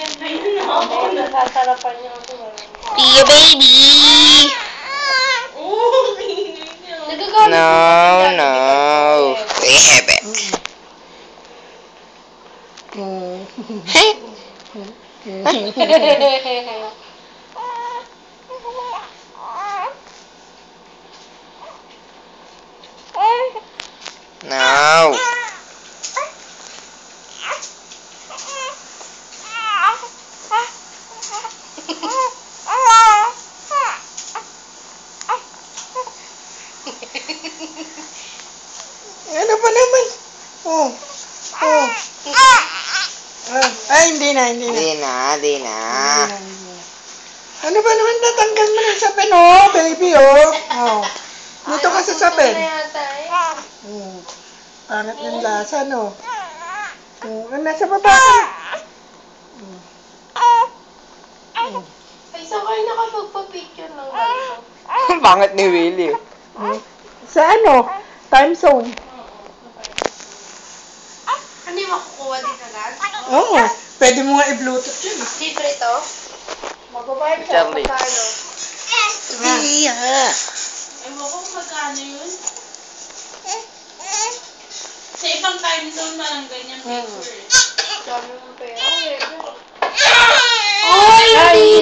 Ayun na ako. Nasasarapan niyo ako. Pia baby! No, no. Bebe. No. Ano ba naman? Oh. Oh. Ay, hindi na. Di na. Ano ba naman natanggal mo ng sapin, oh, baby, oh. Oh. Dito ka sa sapin. Pangat ng lasa, no? Nasa baba ka. Ay, saan kayo nakapagpa-picture ng ganito? Bangat ni Willie. Sa ano? Time zone. Ano yung makukuha din agad? Oo. Pwede mo nga i-bluetooth yun. Libre ito? Magbabayad siya. Charlie. Magkano? Iya. Ewan ko magkano yun. Sa ibang time zone parang ganyan picture eh. Dami mong pera. Ay,